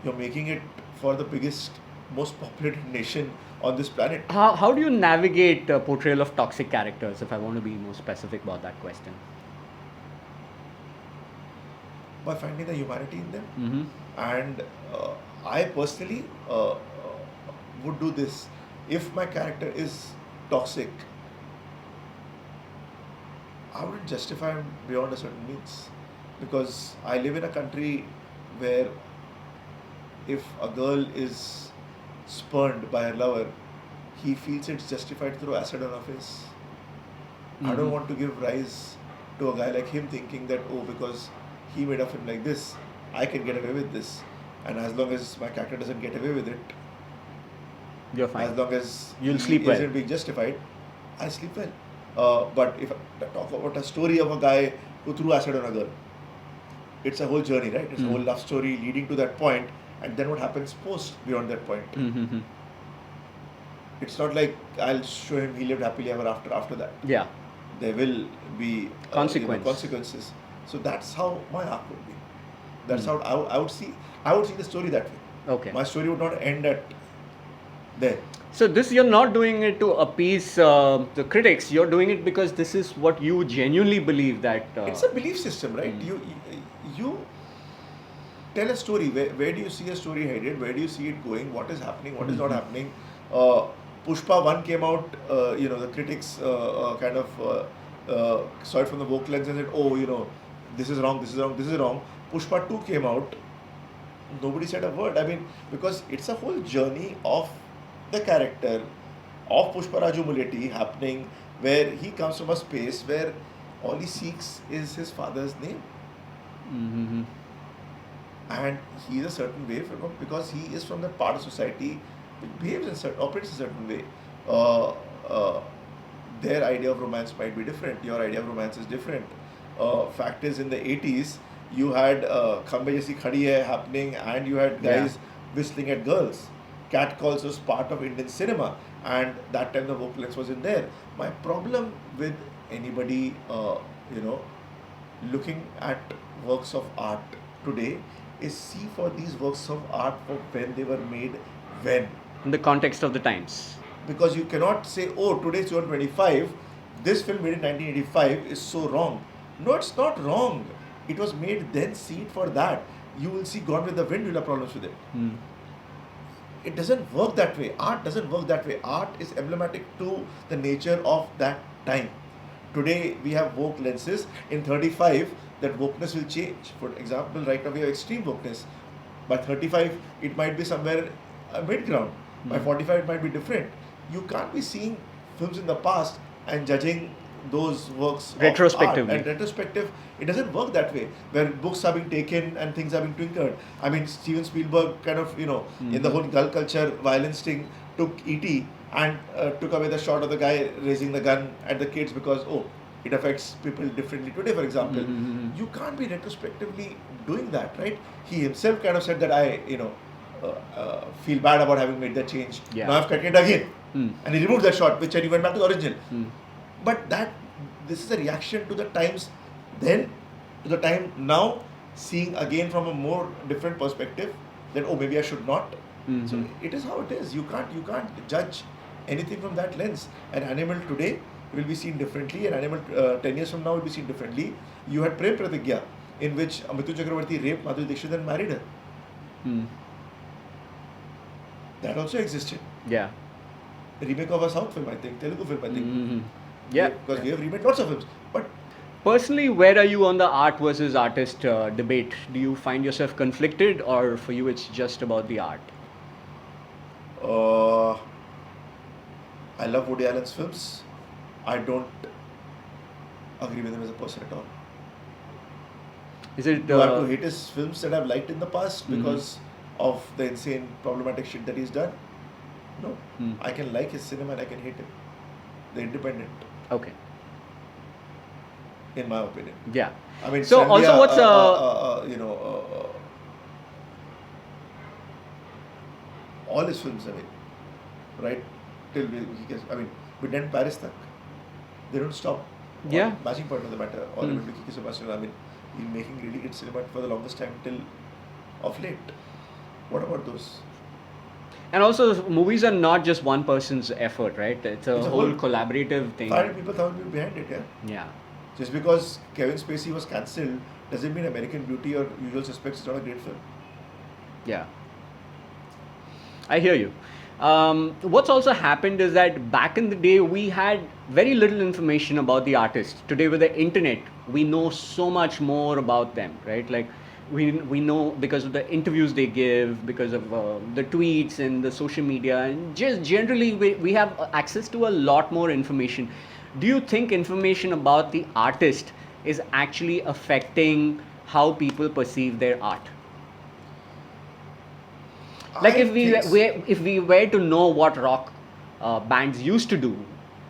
You're making it for the biggest, most populated nation on this planet. How do you navigate portrayal of toxic characters, if I want to be more specific about that question? by finding the humanity in them. Mm-hmm. And I personally would do this. If my character is toxic, I wouldn't justify him beyond a certain means, because I live in a country where if a girl is spurned by her lover, he feels it's justified to throw acid on her face. I don't Mhm. want to give rise to a guy like him thinking that, oh, because he made a film like this, I can get away with this. And as long as my character doesn't get away with it, You're fine. as long as You'll he sleep well. isn't being justified, I sleep well. But if I talk about a story of a guy who threw acid on a girl, it's a whole journey, right? It's a whole love story leading to that point, and then what happens post beyond that point. Mm-hmm. It's not like I'll show him he lived happily ever after. After that, Yeah. there will be consequences. So that's how my arc would be. That's how I would see. I would see the story that way. Okay. My story would not end at there. So this, you're not doing it to appease the critics. You're doing it because this is what you genuinely believe that. It's a belief system, right? You tell a story. Where do you see a story headed? Where do you see it going? What is happening? What is not happening? Pushpa 1 came out, the critics kind of saw it from the woke lens and said, oh, this is wrong, this is wrong, this is wrong. Pushpa 2 came out, nobody said a word. I mean, because it's a whole journey of the character of Pushpa Raju Muleti happening, where he comes from a space where all he seeks is his father's name. Mm-hmm. And he is a certain way because he is from that part of society which operates a certain way. Uh, uh, their idea of romance might be different. Your idea of romance is different. Fact is, in the 80s, you had Khambe Jaisi Khadi Hai happening, and you had guys whistling at girls. Catcalls was part of Indian cinema, and that time the vocalist was in there. My problem with anybody, looking at works of art today is see for these works of art for when they were made, when. In the context of the times. Because you cannot say, oh, today it's 2025, this film made in 1985 is so wrong. No, it's not wrong. It was made then, see it for that. You will see Gone with the Wind, you'll have problems with it. It doesn't work that way. Art doesn't work that way. Art is emblematic to the nature of that time. Today we have woke lenses. In 35, that wokeness will change. For example, right now we have extreme wokeness. By 35, it might be somewhere mid ground. By 45, it might be different. You can't be seeing films in the past and judging those works Retrospectively. of art. And retrospective, it doesn't work that way, where books are being taken and things are being tinkered. I mean, Steven Spielberg kind of, in the whole girl culture violence thing, took E.T. and took away the shot of the guy raising the gun at the kids because, it affects people differently today, for example. You can't be retrospectively doing that, right? He himself kind of said that I feel bad about having made that change. Yeah. Now I've cut it again. And he removed that shot, which said he went back to the original. But this is a reaction to the times then, to the time now, seeing again from a more different perspective that, maybe I should not. So it is how it is. You can't judge anything from that lens. An animal today will be seen differently. An animal 10 years from now will be seen differently. You had Prem Pratigya, in which Amitu Chakravarti raped Madhuri Dixit and married her. That also existed. Yeah. A remake of a South film, I think, Telugu film, I think. Yeah. Because we have remade lots of films. But Personally, where are you on the art versus artist debate? Do you find yourself conflicted, or for you it's just about the art? I love Woody Allen's films. I don't agree with him as a person at all. Is it Do I have to hate his films that I've liked in the past because of the insane problematic shit that he's done? No. I can like his cinema and I can hate him. They're independent, okay? in my opinion. Yeah. I mean, So also Sandhya, what's all his films, right? Till he gets, we didn't Paris tak. They don't stop. Yeah. Matching point of the matter. All of Vicky Sebastian. He's making really good cinema for the longest time till of late. What about those? And also, movies are not just one person's effort, right? It's a whole collaborative thing. 500 people, 1,000 people behind it, yeah. Yeah. Just because Kevin Spacey was cancelled doesn't mean American Beauty or Usual Suspects is not a great film. Yeah. I hear you. What's also happened is that back in the day, we had very little information about the artist. Today, with the internet, we know so much more about them, right? Like, we know because of the interviews they give, because of the tweets and the social media, and just generally, we have access to a lot more information. Do you think information about the artist is actually affecting how people perceive their art? Like I if think if we were to know what rock bands used to do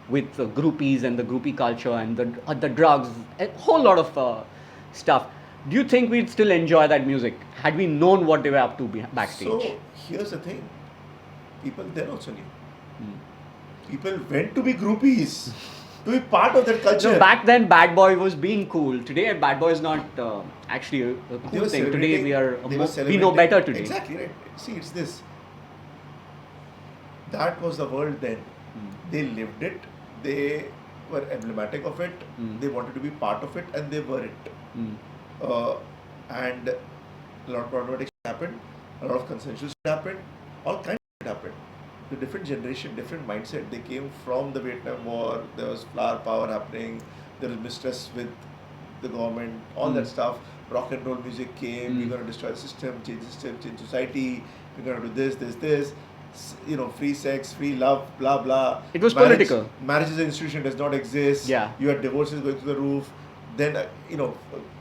with the groupies and the groupie culture and the drugs, a whole lot of stuff, do you think we'd still enjoy that music had we known what they were up to backstage? so. Here's the thing: people then also knew. Hmm. People went to be groupies, to be part of that culture. No, back then Bad Boy was being cool. Today Bad Boy is not actually a They cool were thing. Today we are they were we know celebrating- better today. Exactly right. See, it's this. That was the world then. Hmm. They lived it. They were emblematic of it. Mm. They wanted to be part of it, and they were it. Hmm. And a lot of problematics happened. A lot of consensus happened. All kinds of shit happened. The different generation, different mindset. They came from the Vietnam War. There was flower power happening. There was mistrust with the government. All that stuff. Rock and roll music came. We're going to destroy the system, change society. We're going to do this. Free sex, free love, blah blah. It was political. Marriage as an institution does not exist. Yeah. You had divorces going through the roof. Then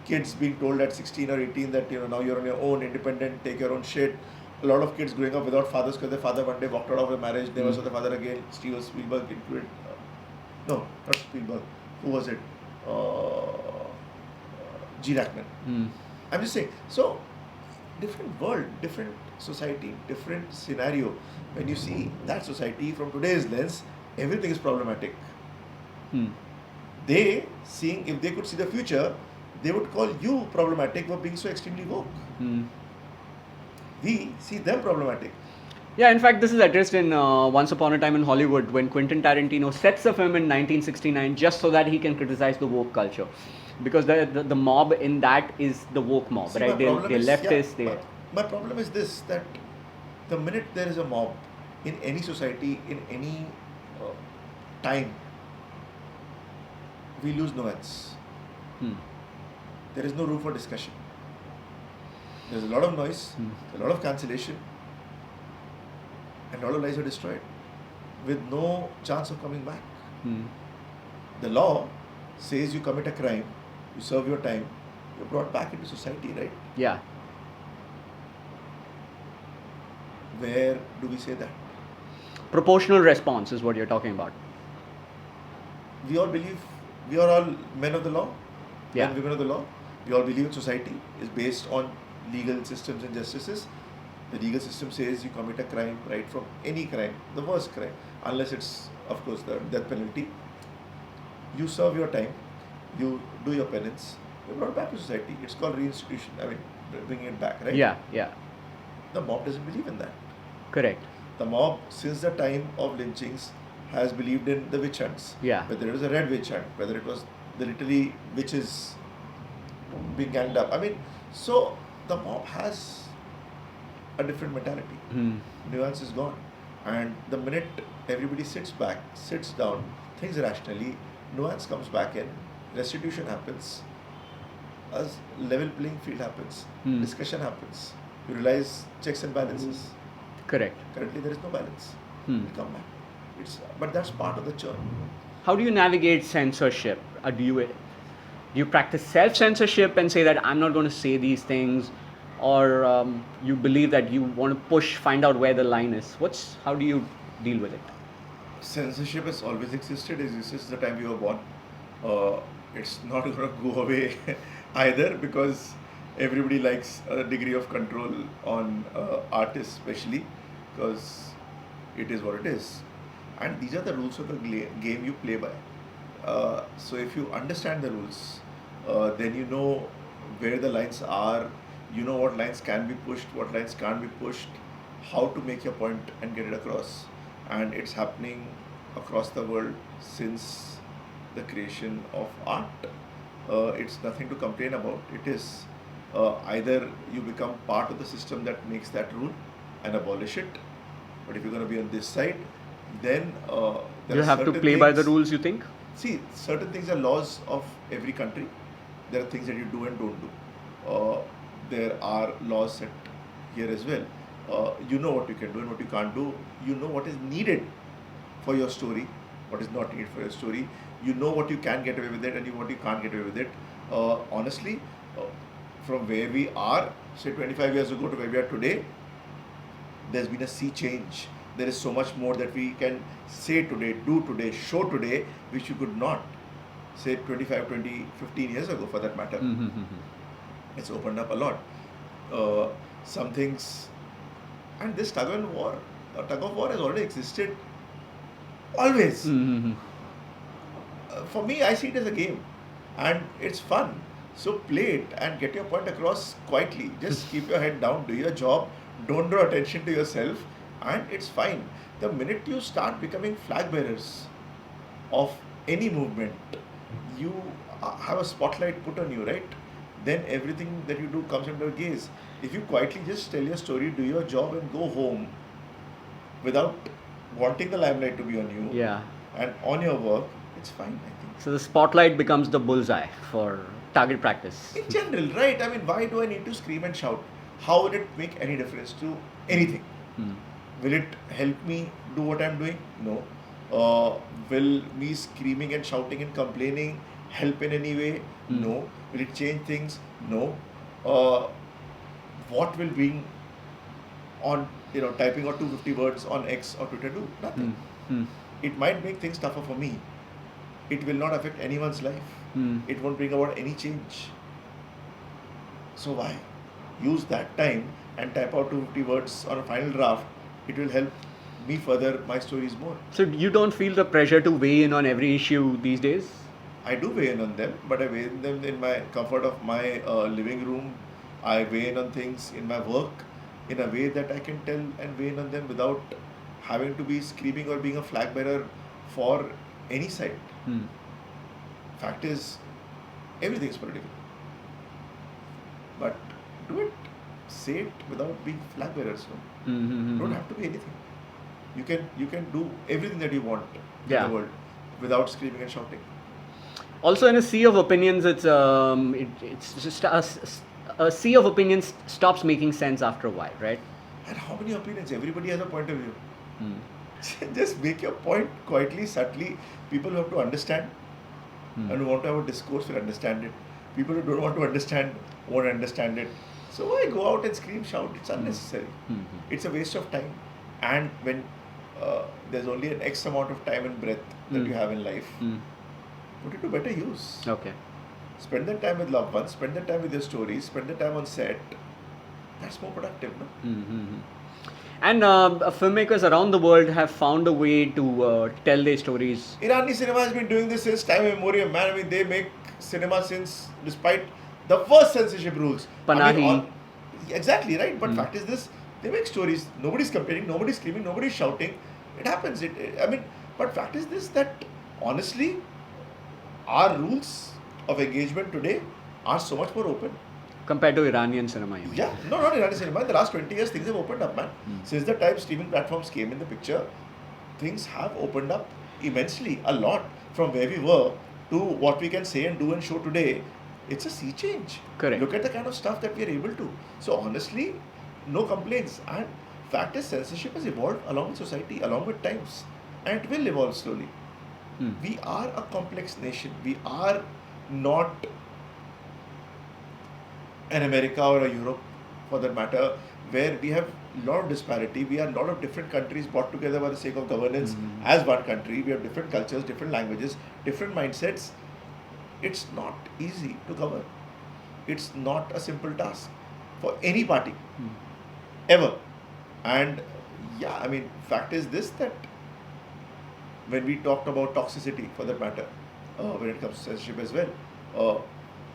kids being told at 16 or 18 that now you're on your own, independent, take your own shit. A lot of kids growing up without fathers because their father one day walked out of a marriage, never saw the father again. Steven Spielberg included. No, not Spielberg. Who was it? G. Rackman. Hmm. I'm just saying. So, different world, different society, different scenario. When you see that society from today's lens, everything is problematic. Hmm. They, seeing if they could see the future, they would call you problematic for being so extremely woke. Hmm. We see them problematic. Yeah, in fact, this is addressed in Once Upon a Time in Hollywood when Quentin Tarantino sets the film in 1969 just so that he can criticize the woke culture. Because the mob in that is the woke mob, See, right? my They're problem is- leftists. yeah, my problem is this, that the minute there is a mob in any society, in any time, we lose nuance. There is no room for discussion. There's a lot of noise, a lot of cancellation, and a lot of lives are destroyed with no chance of coming back. The law says you commit a crime, you serve your time, you're brought back into society, right? Yeah. Where do we say that? Proportional response is what you're talking about. We all believe we are all men of the law, Yeah. men, women of the law. We all believe society is based on legal systems and justices. The legal system says you commit a crime, right from any crime, the worst crime, unless it's, of course, the death penalty. You serve your time, you do your penance, you're brought back to society. It's called reinstitution. I mean, bringing it back, right? Yeah, yeah. The mob doesn't believe in that. Correct. The mob, since the time of lynchings, has believed in the witch hunts. Yeah. Whether it was a red witch hunt, whether it was the literally witches being ganged up. I mean, so the mob has a different mentality. Nuance is gone. And the minute everybody sits back, sits down, thinks rationally, nuance comes back in, restitution happens, a level playing field happens, discussion happens. You realize checks and balances. Correct. Currently, there is no balance. It'll come back. But that's part of the churn. How do you navigate censorship? Do you practice self-censorship and say that I'm not going to say these things, or you believe that you want to find out where the line is? How do you deal with it? Censorship has always existed. It exists since the time we were born. It's not going to go away either, because everybody likes a degree of control on artists, especially because it is what it is. And these are the rules of the game you play by. So if you understand the rules, then you know where the lines are, you know what lines can be pushed, what lines can't be pushed, how to make your point and get it across. And it's happening across the world since the creation of art. it's nothing to complain about. It is either you become part of the system that makes that rule and abolish it, but if you're going to be on this side, then there You are have to certain play by the things. rules, you think? See, certain things are laws of every country. There are things that you do and don't do. There are laws set here as well. You know what you can do and what you can't do. You know what is needed for your story, what is not needed for your story. You know what you can get away with it and what you can't get away with it. Honestly, uh, from where we are, say 25 years ago to where we are today, there's been a sea change. There is so much more that we can say today, do today, show today, which you could not say 25, 20, 15 years ago for that matter. It's opened up a lot. Some things, and this tug of war has already existed always. For me, I see it as a game and it's fun. So play it and get your point across quietly. Just keep your head down, do your job, don't draw attention to yourself, and it's fine. The minute you start becoming flag bearers of any movement, you have a spotlight put on you, right? Then everything that you do comes under gaze. If you quietly just tell your story, do your job, and go home without wanting the limelight to be on you Yeah. and on your work, it's fine, I think. So the spotlight becomes the bullseye for target practice. In general, right? I mean, why do I need to scream and shout? How will it make any difference to anything? Will it help me do what I'm doing? No. Will me screaming and shouting and complaining help in any way? No. Will it change things? No. What will being on, typing out 250 words on X or Twitter do? Nothing. It might make things tougher for me. It will not affect anyone's life. It won't bring about any change. So why? Use that time and type out 250 words on a final draft. It will help me further my stories more. So you don't feel the pressure to weigh in on every issue these days? I do weigh in on them, but I weigh in them in my comfort of my living room. I weigh in on things in my work in a way that I can tell and weigh in on them without having to be screaming or being a flag bearer for any side. Fact is, everything is political. But do it, say it without being flag bearers. No? Don't have to be anything. You can do everything that you want in Yeah. the world without screaming and shouting. Also, in a sea of opinions, it's just a sea of opinions stops making sense after a while, right? And how many opinions? Everybody has a point of view. Just make your point quietly, subtly. People who have to understand and who want to have a discourse will understand it. People who don't want to understand won't understand it. So why go out and scream, shout? It's unnecessary. It's a waste of time. And when there's only an X amount of time and breath that you have in life, put it to better use. Okay. Spend that time with loved ones, spend that time with your stories, spend the time on set. That's more productive, no? And filmmakers around the world have found a way to tell their stories. Irani cinema has been doing this since time immemorial, man. I mean, they make cinema since, despite the worst censorship rules. Panahi. Exactly, right? But fact is this, they make stories. Nobody's complaining, nobody's screaming, nobody's shouting. It happens. But fact is this, that honestly, our rules of engagement today are so much more open. Compared to Iranian cinema, you mean? Yeah, no, not Iranian cinema. In the last 20 years, things have opened up, man. Since the time streaming platforms came in the picture, things have opened up immensely, a lot. From where we were to what we can say and do and show today, it's a sea change. Correct. Look at the kind of stuff that we are able to. So honestly, no complaints. And fact is, censorship has evolved along with society, along with times. And it will evolve slowly. We are a complex nation. We are not an America or a Europe, for that matter, where we have a lot of disparity. We are a lot of different countries brought together by the sake of governance as one country. We have different cultures, different languages, different mindsets. It's not easy to cover. It's not a simple task for any party, ever. And yeah, I mean, fact is this, that when we talked about toxicity, for that matter, when it comes to censorship as well,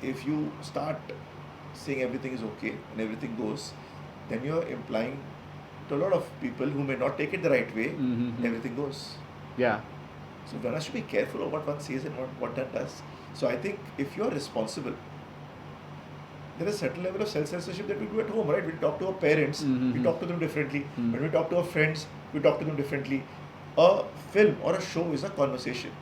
if you start saying everything is okay and everything goes, then you're implying to a lot of people who may not take it the right way, everything goes. Yeah. So one has to be careful of what one says and what that does. So I think if you're responsible, there is a certain level of self-censorship that we do at home, right? We talk to our parents, we talk to them differently. When we talk to our friends, we talk to them differently. A film or a show is a conversation.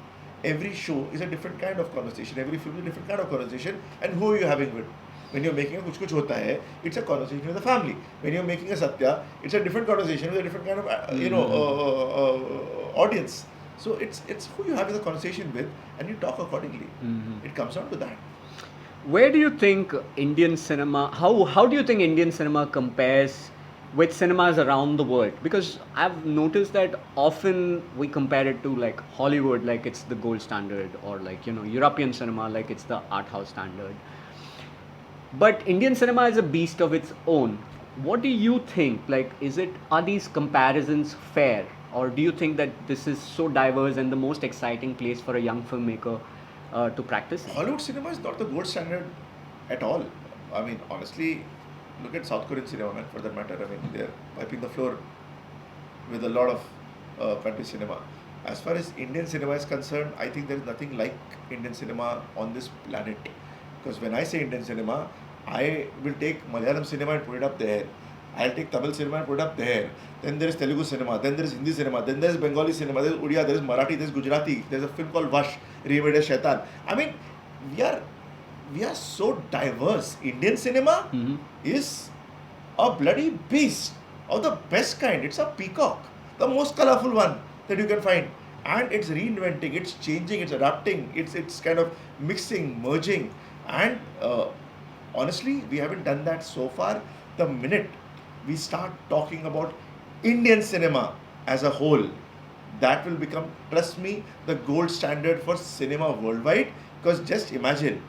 Every show is a different kind of conversation. Every film is a different kind of conversation. And who are you having with? When you're making a Kuch Kuch Hota Hai, it's a conversation with the family. When you're making a Satya, it's a different conversation with a different kind of audience. So it's who you have the conversation with, and you talk accordingly. It comes down to that. Where do you think Indian cinema, how do you think Indian cinema compares with cinemas around the world? Because I've noticed that often we compare it to like Hollywood, like it's the gold standard, or like, you know, European cinema, like it's the art house standard. But Indian cinema is a beast of its own. What do you think? Like, are these comparisons fair? Or do you think that this is so diverse and the most exciting place for a young filmmaker to practice? Hollywood cinema is not the gold standard at all. I mean, honestly, look at South Korean cinema, for that matter. I mean, they're wiping the floor with a lot of country cinema. As far as Indian cinema is concerned, I think there is nothing like Indian cinema on this planet. Because when I say Indian cinema, I will take Malayalam cinema and put it up there. I'll take Tamil cinema and put it up there. Then there is Telugu cinema, then there is Hindi cinema, then there is Bengali cinema, there is Odia, there is Marathi, there is Gujarati, there is a film called Vash, remade as Shaitan. I mean, we are so diverse. Indian cinema is a bloody beast of the best kind. It's a peacock, the most colorful one that you can find. And it's reinventing, it's changing, it's adapting, it's kind of mixing, merging. And honestly, we haven't done that so far. The minute we start talking about Indian cinema as a whole, that will become, trust me, the gold standard for cinema worldwide. Because just imagine,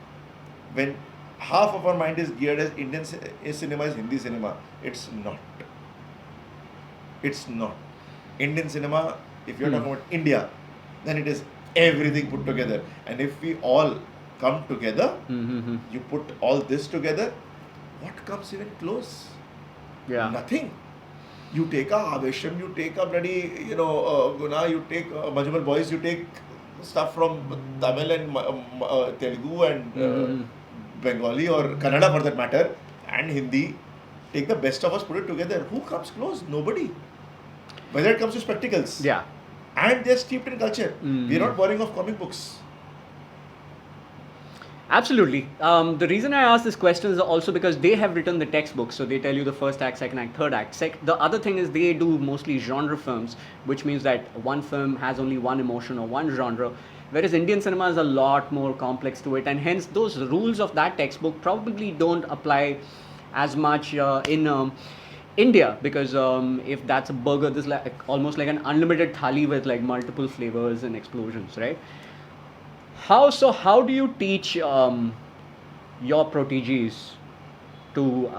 when half of our mind is geared as Indian cinema is Hindi cinema, it's not. It's not. Indian cinema, if you're talking about India, then it is everything put together. And if we all come together, you put all this together, what comes even close? Yeah. Nothing. You take a Avesham, you take a bloody, Guna, you take Majmal Boys, you take stuff from Tamil and Telugu and Bengali or Kannada for that matter, and Hindi. Take the best of us, put it together. Who comes close? Nobody. Whether it comes to spectacles. Yeah. And they're steeped in culture. We're not borrowing of comic books. Absolutely. The reason I ask this question is also because they have written the textbooks. So they tell you the first act, second act, third act. The other thing is they do mostly genre films, which means that one film has only one emotion or one genre. Whereas Indian cinema is a lot more complex to it. And hence those rules of that textbook probably don't apply as much in India. Because if that's a burger, this is like almost like an unlimited thali with like multiple flavors and explosions, right? How do you teach your proteges to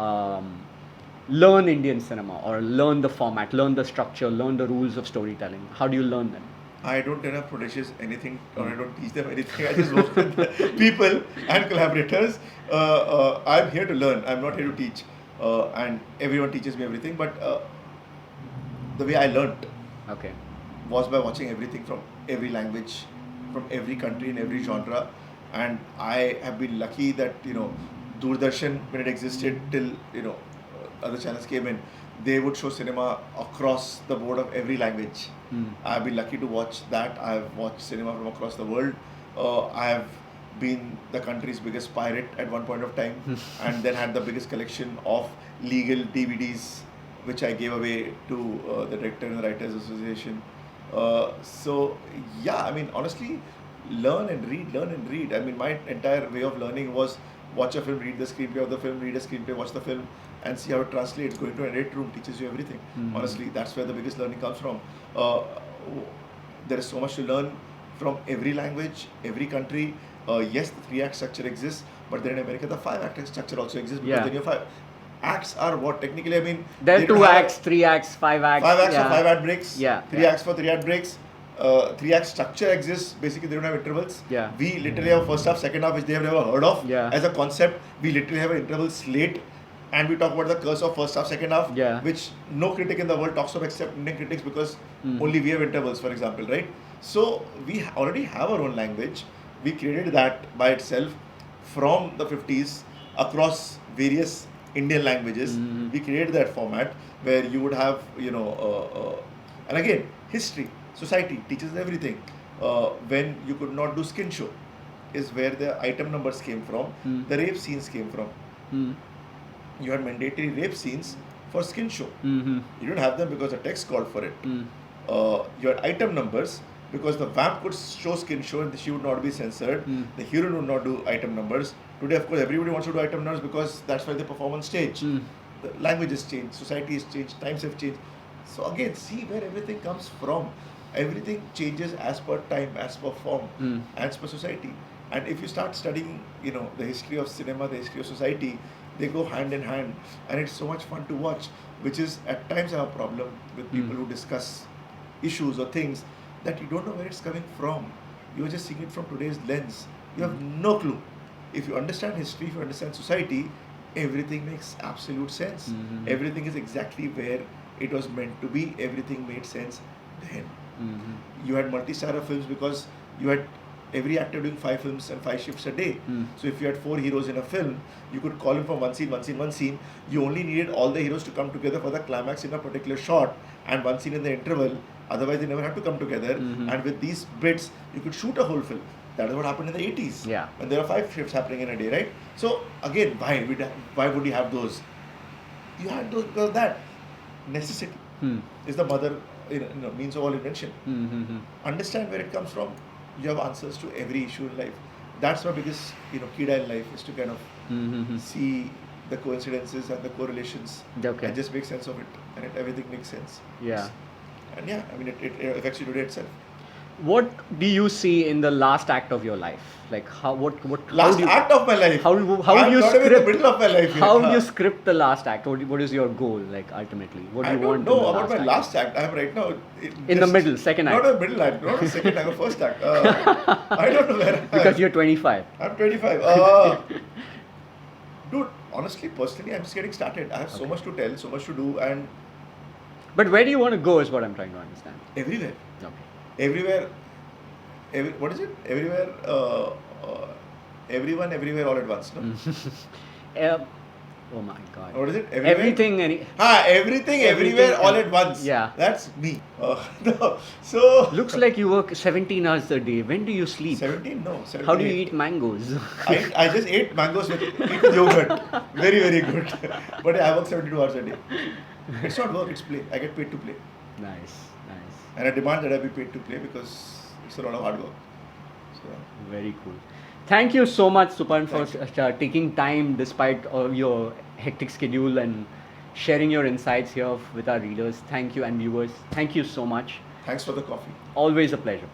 learn Indian cinema or learn the format, learn the structure, learn the rules of storytelling? How do you learn them? I don't tell our proteges anything, or I don't teach them anything. I just work with people and collaborators. I'm here to learn. I'm not here to teach. And everyone teaches me everything. But the way I learnt was by watching everything from every language, from every country, in every genre. And I have been lucky that, Doordarshan, when it existed till, other channels came in, they would show cinema across the board of every language. I've been lucky to watch that. I've watched cinema from across the world. I have been the country's biggest pirate at one point of time, and then had the biggest collection of legal DVDs, which I gave away to the Director and Writers Association. So yeah, I mean, honestly, learn and read. I mean, my entire way of learning was watch a film, read the screenplay of the film, read a screenplay, watch the film, and see how it translates. Going to an edit room teaches you everything. Honestly, that's where the biggest learning comes from. There is so much to learn from every language, every country. Yes, the 3-act structure exists, but then in America, the 5-act structure also exists, because then your 5 acts are what technically, I mean, there are 2 acts, 3 acts, 5 acts. 5 acts for 5-act breaks. 3 acts for 3-act breaks. 3-act structure exists. Basically, they don't have intervals. We literally have first half, second half, which they have never heard of. As a concept, we literally have an interval slate, and we talk about the curse of first half, second half, which no critic in the world talks of except Indian critics, because only we have intervals, for example, right? So we already have our own language. We created that by itself from the 50s across various Indian languages. Mhm. We created that format where you would have, and again, history, society teaches everything. When you could not do skin show, is where the item numbers came from, the rape scenes came from. Mm. You had mandatory rape scenes for skin show. Mhm. You didn't have them because the text called for it. Mm. You had item numbers because the vamp could show skin show and she would not be censored. Mm. The hero would not do item numbers. Today, of course, everybody wants to do item numbers because that's why they perform on stage. Mm. The language has changed, society has changed, times have changed. So again, see where everything comes from. Everything changes as per time, as per form, Mm. as per society. And if you start studying, the history of cinema, the history of society, they go hand in hand, and it's so much fun to watch. Which is at times I have a problem with people who discuss issues or things that you don't know where it's coming from. You're just seeing it from today's lens. You have no clue. If you understand history, if you understand society, everything makes absolute sense. Mhm. Everything is exactly where it was meant to be. Everything made sense then. Mhm. You had multi-starrer films because you had every actor doing 5 films and 5 shifts a day. Mm. So if you had 4 heroes in a film, you could call in from one scene, one scene, one scene. You only needed all the heroes to come together for the climax in a particular shot and one scene in the interval. Otherwise, they never had to come together. Mhm. And with these bits, you could shoot a whole film. That is what happened in the 80s. Yeah. When there were 5 shifts happening in a day, right? So again, why would you have those? You had those because of that necessity Hmm. is the mother, means of all invention. Mhm. Understand where it comes from. You have answers to every issue in life. That's my biggest, kida in life is to kind of Mhm. see the coincidences and the correlations Okay. and just make sense of it, and everything makes sense. Yeah. And yeah, I mean, it affects you today itself. What do you see in the last act of your life? Like how what Last how do you, act of my life. how I'm you not even in the script middle of my life yet. how do huh? you script the last act? What is your goal like ultimately? What do I you don't want know in the about my act? last act. I am right now In the middle, second act. Not a middle act, not a second act, a first act. I don't know where I am. Because you're 25. I'm 25. Dude, honestly, personally, I'm just getting started. I have so Okay. much to tell, so much to do, and But where do you want to go is what I'm trying to understand. everywhere. Okay. Everywhere. What is it? Everywhere. Everyone, everywhere, all at once. No? Oh my god. What is it? Everywhere? Everything Everything, everywhere, all at once. Yeah. That's me. No. So. Looks like you work 17 hours a day. When do you sleep? 17? No. 17. How do you eat mangoes? I just ate mangoes with yogurt. Very, very good. But yeah, I work 72 hours a day. It's not work, it's play. I get paid to play. Nice. And I demand that I be paid to play because it's a lot of hard work. So, Very cool. Thank you so much, Suparn, for Thank taking time despite all your hectic schedule and sharing your insights here with our readers. Thank you, and viewers. Thank you so much. thanks for the coffee. Always a pleasure.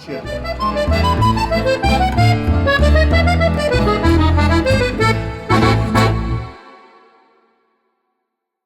Cheers.